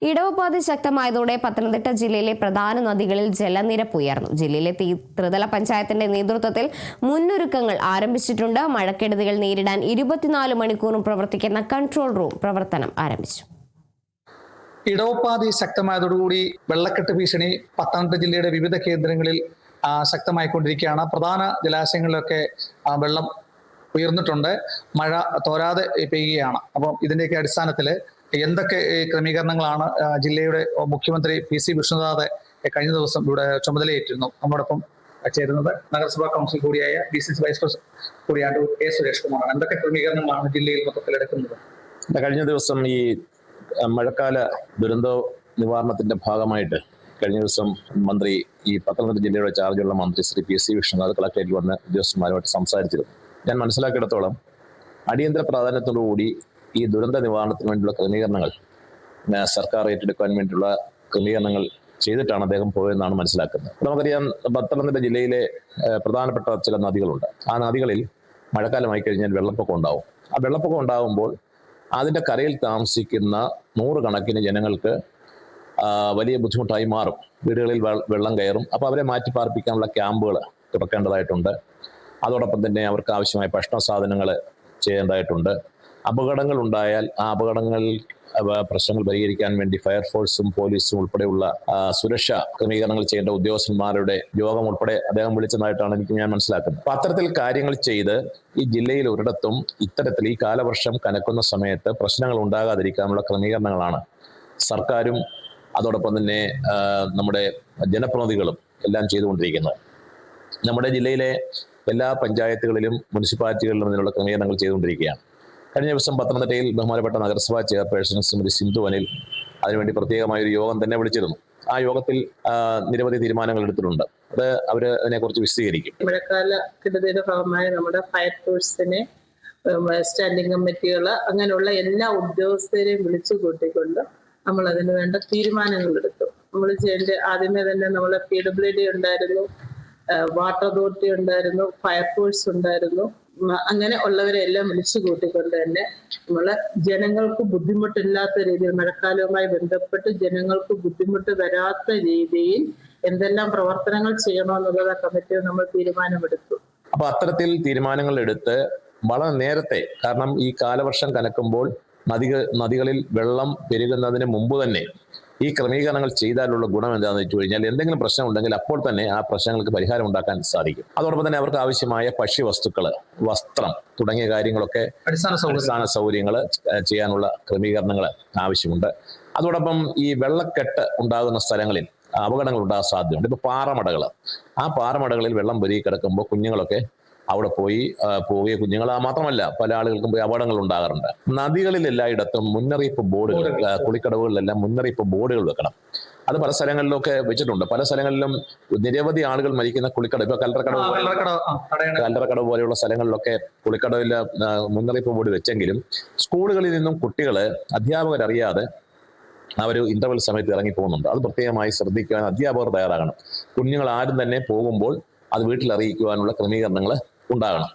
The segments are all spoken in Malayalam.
ഇടവപ്പാതി ശക്തമായതോടെ പത്തനംതിട്ട ജില്ലയിലെ പ്രധാന നദികളിൽ ജലനിരപ്പ് ഉയർന്നു. ജില്ലയിലെ ത്രിതല പഞ്ചായത്തിന്റെ നേതൃത്വത്തിൽ മുന്നൊരുക്കങ്ങൾ ആരംഭിച്ചിട്ടുണ്ട്. മഴക്കെടുതികൾ നേരിടാൻ 24 മണിക്കൂറും പ്രവർത്തിക്കുന്ന കൺട്രോൾ റൂം പ്രവർത്തനം ആരംഭിച്ചു. ഇടവപ്പാതി ശക്തമായതോടുകൂടി വെള്ളക്കെട്ട് ഭീഷണി പത്തനംതിട്ട ജില്ലയുടെ വിവിധ കേന്ദ്രങ്ങളിൽ ശക്തമായിക്കൊണ്ടിരിക്കുകയാണ്. പ്രധാന ജലാശയങ്ങളിലൊക്കെ വെള്ളം ഉയർന്നിട്ടുണ്ട്. മഴ തോരാതെ പെയ്യുകയാണ്. അപ്പം ഇതിന്റെയൊക്കെ അടിസ്ഥാനത്തിൽ എന്തൊക്കെ ക്രമീകരണങ്ങളാണ് ജില്ലയുടെ മുഖ്യമന്ത്രി PC വിഷ്ണുനാഥ് കഴിഞ്ഞ ദിവസം ഇവിടെ ചുമതലയേറ്റിരുന്നു. നമ്മോടൊപ്പം ചേരുന്നത് നഗരസഭാ കൗൺസിൽ കൂടിയായ DCC വൈസ് പ്രസിഡന്റ് കൂടിയായ A സുരേഷ് കുമാറാണ്. എന്തൊക്കെ ക്രമീകരണങ്ങളാണ് ജില്ലയിൽ മൊത്തത്തിൽ എടുക്കുന്നത്? കഴിഞ്ഞ ദിവസം ഈ മഴക്കാല ദുരന്ത നിവാരണത്തിന്റെ ഭാഗമായിട്ട് കഴിഞ്ഞ ദിവസം മന്ത്രി ഈ പത്തനംതിട്ട ജില്ലയുടെ ചാർജുള്ള മന്ത്രി ശ്രീ PC വിഷ്ണുനാഥ് കളക്ടറേറ്റിൽ വന്ന് ഉദ്യോഗസ്ഥന്മാരുമായിട്ട് സംസാരിച്ചിരുന്നു. ഞാൻ മനസ്സിലാക്കിയിടത്തോളം അടിയന്തര പ്രാധാന്യത്തോടുകൂടി ഈ ദുരന്ത നിവാരണത്തിന് വേണ്ടിയുള്ള ക്രമീകരണങ്ങൾ സർക്കാർ ഏറ്റെടുക്കാൻ വേണ്ടിയുള്ള ക്രമീകരണങ്ങൾ ചെയ്തിട്ടാണ് അദ്ദേഹം പോയതെന്നാണ് മനസ്സിലാക്കുന്നത്. നമുക്കറിയാം, പത്തനംതിട്ട ജില്ലയിലെ പ്രധാനപ്പെട്ട ചില നദികളുണ്ട്. ആ നദികളിൽ മഴക്കാലമായി കഴിഞ്ഞാൽ വെള്ളപ്പൊക്കം ഉണ്ടാവും. ആ വെള്ളപ്പൊക്കം ഉണ്ടാകുമ്പോൾ അതിൻ്റെ കരയിൽ താമസിക്കുന്ന നൂറുകണക്കിന് ജനങ്ങൾക്ക് വലിയ ബുദ്ധിമുട്ടായി മാറും. വീടുകളിൽ വെള്ളം കയറും. അപ്പോൾ അവരെ മാറ്റി പാർപ്പിക്കാനുള്ള ക്യാമ്പുകൾ തുറക്കേണ്ടതായിട്ടുണ്ട്. അതോടൊപ്പം തന്നെ അവർക്ക് ആവശ്യമായ ഭക്ഷണ സാധനങ്ങൾ ചെയ്യേണ്ടതായിട്ടുണ്ട്. അപകടങ്ങൾ ഉണ്ടായാൽ ആ പ്രശ്നങ്ങൾ പരിഹരിക്കാൻ വേണ്ടി ഫയർഫോഴ്സും പോലീസും ഉൾപ്പെടെയുള്ള സുരക്ഷാ ക്രമീകരണങ്ങൾ ചെയ്യേണ്ട ഉദ്യോഗസ്ഥന്മാരുടെ യോഗം ഉൾപ്പെടെ അദ്ദേഹം വിളിച്ചതായിട്ടാണ് ഞാൻ മനസ്സിലാക്കുന്നത്. അപ്പൊ അത്തരത്തിൽ കാര്യങ്ങൾ ചെയ്ത് ഈ ജില്ലയിൽ ഒരിടത്തും ഇത്തരത്തിൽ ഈ കാലവർഷം കനക്കുന്ന സമയത്ത് പ്രശ്നങ്ങൾ ഉണ്ടാകാതിരിക്കാനുള്ള ക്രമീകരണങ്ങളാണ് സർക്കാരും അതോടൊപ്പം തന്നെ നമ്മുടെ ജനപ്രതിനിധികളും എല്ലാം ചെയ്തുകൊണ്ടിരിക്കുന്നത്. നമ്മുടെ ജില്ലയിലെ എല്ലാ പഞ്ചായത്തുകളിലും മുനിസിപ്പാലിറ്റികളിലും ഇതിനുള്ള ക്രമീകരണങ്ങൾ ചെയ്തുകൊണ്ടിരിക്കുകയാണ്. കഴിഞ്ഞ ദിവസം പത്തനംതിട്ടയിൽ ബഹുമാനപ്പെട്ട നഗരസഭാ ചെയർപേഴ്സൺ ശ്രീമതി സിന്ധു അനിൽ അതിനുവേണ്ടി പ്രത്യേകമായ ഒരു യോഗം തന്നെ വിളിച്ചിരുന്നു. ആ യോഗത്തിൽ നിരവധി തീരുമാനങ്ങൾ എടുത്തിട്ടുണ്ട്. അത് അവര് അതിനെക്കുറിച്ച് വിശദീകരിക്കും. മഴക്കാല കെടുതിയുടെ ഭാഗമായി നമ്മുടെ ഫയർഫോഴ്സിനെ, സ്റ്റാൻഡിംഗ് കമ്മിറ്റികൾ, അങ്ങനെയുള്ള എല്ലാ ഉദ്യോഗസ്ഥരെയും വിളിച്ചു കൂട്ടിക്കൊണ്ട് നമ്മൾ അതിന് വേണ്ട തീരുമാനങ്ങൾ എടുത്തു. നമ്മൾ ആദ്യമേ തന്നെ നമ്മളെ PWD ഉണ്ടായിരുന്നു, വാട്ടർ അതോറിറ്റി ഉണ്ടായിരുന്നു, ഫയർഫോഴ്സ് ഉണ്ടായിരുന്നു. അങ്ങനെ ഉള്ളവരെ എല്ലാം വിളിച്ചു കൂട്ടിക്കൊണ്ട് തന്നെ നമ്മള് ജനങ്ങൾക്ക് ബുദ്ധിമുട്ടില്ലാത്ത രീതിയിൽ, മഴക്കാലവുമായി ബന്ധപ്പെട്ട് ജനങ്ങൾക്ക് ബുദ്ധിമുട്ട് വരാത്ത രീതിയിൽ എന്തെല്ലാം പ്രവർത്തനങ്ങൾ ചെയ്യണമെന്നുള്ളത് കമ്മിറ്റി നമ്മൾ തീരുമാനമെടുത്തു. അപ്പൊ അത്തരത്തിൽ തീരുമാനങ്ങൾ എടുത്ത് വളരെ നേരത്തെ, കാരണം ഈ കാലവർഷം കനക്കുമ്പോൾ നദികളിൽ വെള്ളം പെരുകുന്നതിന് മുമ്പ് തന്നെ ഈ ക്രമീകരണങ്ങൾ ചെയ്താലുള്ള ഗുണം എന്താണെന്ന് വെച്ച് കഴിഞ്ഞാൽ എന്തെങ്കിലും പ്രശ്നം ഉണ്ടെങ്കിൽ അപ്പോൾ തന്നെ ആ പ്രശ്നങ്ങൾക്ക് പരിഹാരം ഉണ്ടാക്കാൻ സാധിക്കും. അതോടൊപ്പം തന്നെ അവർക്ക് ആവശ്യമായ ഭക്ഷ്യവസ്തുക്കൾ, വസ്ത്രം തുടങ്ങിയ കാര്യങ്ങളൊക്കെ അടിസ്ഥാന സൗകര്യങ്ങൾ ചെയ്യാനുള്ള ക്രമീകരണങ്ങൾ ആവശ്യമുണ്ട്. അതോടൊപ്പം ഈ വെള്ളക്കെട്ട് ഉണ്ടാകുന്ന സ്ഥലങ്ങളിൽ അപകടങ്ങൾ ഉണ്ടാകാൻ സാധ്യതയുണ്ട്. ഇപ്പൊ ആ പാറമടകളിൽ വെള്ളം പെരുകി കിടക്കുമ്പോൾ കുഞ്ഞുങ്ങളൊക്കെ അവിടെ പോവുകയും കുഞ്ഞുങ്ങൾ മാത്രമല്ല പല ആളുകൾക്കും പോയി അപകടങ്ങൾ ഉണ്ടാകാറുണ്ട്. നദികളിൽ എല്ലായിടത്തും മുന്നറിയിപ്പ് ബോർഡുകൾ, കുളിക്കടവുകളിലെല്ലാം മുന്നറിയിപ്പ് ബോർഡുകൾ വെക്കണം. അത് പല സ്ഥലങ്ങളിലൊക്കെ വെച്ചിട്ടുണ്ട്. പല സ്ഥലങ്ങളിലും നിരവധി ആളുകൾ മരിക്കുന്ന കുളിക്കടവ്, ഇപ്പൊ കല്ലറക്കടവ് പോലെയുള്ള സ്ഥലങ്ങളിലൊക്കെ കുളിക്കടവിൽ മുന്നറിയിപ്പ് ബോർഡ് വെച്ചെങ്കിലും സ്കൂളുകളിൽ നിന്നും കുട്ടികള് അധ്യാപകരറിയാതെ അവർ ഇന്റർവെൽ സമയത്ത് ഇറങ്ങി പോകുന്നുണ്ട്. അത് പ്രത്യേകമായി ശ്രദ്ധിക്കാൻ അധ്യാപകർ തയ്യാറാകണം. കുഞ്ഞുങ്ങൾ ആരും തന്നെ പോകുമ്പോൾ അത് വീട്ടിൽ അറിയിക്കുവാനുള്ള ക്രമീകരണങ്ങൾ ഉണ്ടാകണം.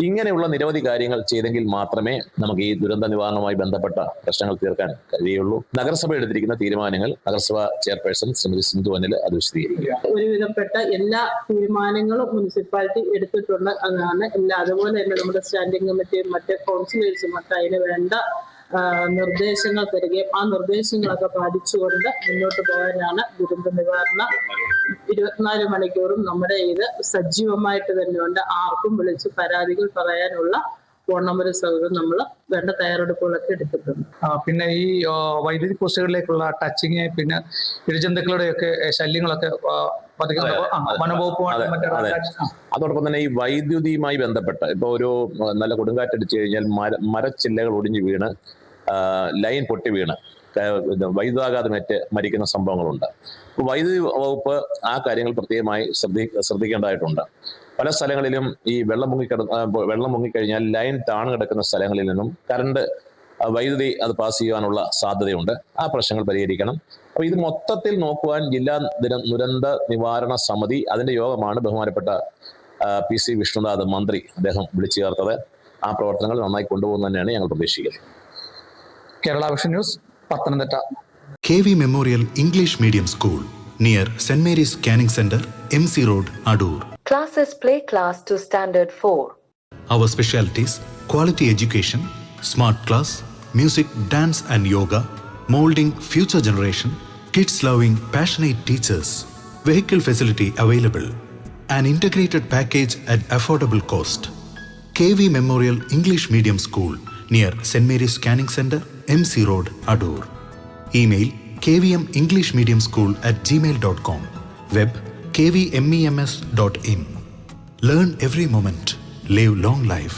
ഇങ്ങനെയുള്ള നിരവധി കാര്യങ്ങൾ ചെയ്തെങ്കിൽ മാത്രമേ നമുക്ക് ഈ ദുരന്ത നിവാരണവുമായി ബന്ധപ്പെട്ട പ്രശ്നങ്ങൾ തീർക്കാൻ കഴിയുള്ളൂ. നഗരസഭ എടുത്തിരിക്കുന്ന തീരുമാനങ്ങൾ നഗരസഭ ചെയർപേഴ്സൺ ശ്രീമതി സിന്ധു അനിൽ അത് വിശദീകരിക്കുക. ഒരുവിധപ്പെട്ട എല്ലാ തീരുമാനങ്ങളും മുനിസിപ്പാലിറ്റി എടുത്തിട്ടുണ്ട്. അതാണ് അതുപോലെ തന്നെ നമ്മുടെ സ്റ്റാൻഡിംഗ് കമ്മിറ്റിയും മറ്റ് കൗൺസിലേഴ്സും ഒക്കെ അതിന് വേണ്ട നിർദ്ദേശങ്ങൾ തരികയും ആ നിർദ്ദേശങ്ങളൊക്കെ പാലിച്ചുകൊണ്ട് മുന്നോട്ട് പോകാനാണ് ദുരന്ത നിവാരണം 24 മണിക്കൂറും നമ്മുടെ ഇത് സജീവമായിട്ട് തന്നെയുണ്ട്. ആർക്കും വിളിച്ച് പരാതികൾ പറയാനുള്ള ഫോൺ നമ്പർ സൗകര്യം നമ്മൾ വേണ്ട തയ്യാറെടുപ്പുകളൊക്കെ എടുത്തിട്ടുണ്ട്. പിന്നെ ഈ വൈദ്യുതി പോസ്റ്റുകളിലേക്കുള്ള ടച്ചിങ്, പിന്നെ ഇഴജന്തുക്കളുടെയൊക്കെ ശല്യങ്ങളൊക്കെ അതോടൊപ്പം തന്നെ ഈ വൈദ്യുതിയുമായി ബന്ധപ്പെട്ട് ഇപ്പൊ ഒരു നല്ല കൊടുങ്കാറ്റടിച്ചു കഴിഞ്ഞാൽ മരച്ചില്ലകൾ ഒടിഞ്ഞു വീണ് ലൈൻ പൊട്ടി വീണ് വൈദ്യുതാഘാതമേറ്റ് മരിക്കുന്ന സംഭവങ്ങളുണ്ട്. വൈദ്യുതി വകുപ്പ് ആ കാര്യങ്ങൾ പ്രത്യേകമായി ശ്രദ്ധിക്കേണ്ടതായിട്ടുണ്ട്. പല സ്ഥലങ്ങളിലും ഈ വെള്ളം മുങ്ങിക്കഴിഞ്ഞാൽ ലൈൻ താണു കിടക്കുന്ന സ്ഥലങ്ങളിൽ നിന്നും വൈദ്യുതി അത് പാസ് ചെയ്യാനുള്ള സാധ്യതയുണ്ട്. ആ പ്രശ്നങ്ങൾ പരിഹരിക്കണം. അപ്പൊ ഇത് മൊത്തത്തിൽ നോക്കുവാൻ ജില്ലാ ദുരന്ത നിവാരണ സമിതി അതിന്റെ യോഗമാണ് ബഹുമാനപ്പെട്ട PC വിഷ്ണുനാഥ് മന്ത്രി അദ്ദേഹം വിളിച്ചു ചേർത്തത്. ആ പ്രവർത്തനങ്ങൾ നന്നായി കൊണ്ടുപോകുന്നത് തന്നെയാണ് ഞങ്ങൾ പ്രതീക്ഷിക്കുന്നത്. Kerala vision news, Pathanamthitta. KV Memorial English Medium School, near St. Mary's Canning Center, MC Road, Adur. Classes play class to standard 4. Our specialties: quality education, smart class, music, dance and yoga, molding future generation, kids loving passionate teachers, vehicle facility available, an integrated package at affordable cost. KV Memorial English Medium School, near St. Mary's Canning Center, MC Road, Adur. Email kvmenglishmediumschool@gmail.com. Web kvmems.in. Learn every moment. Live long life.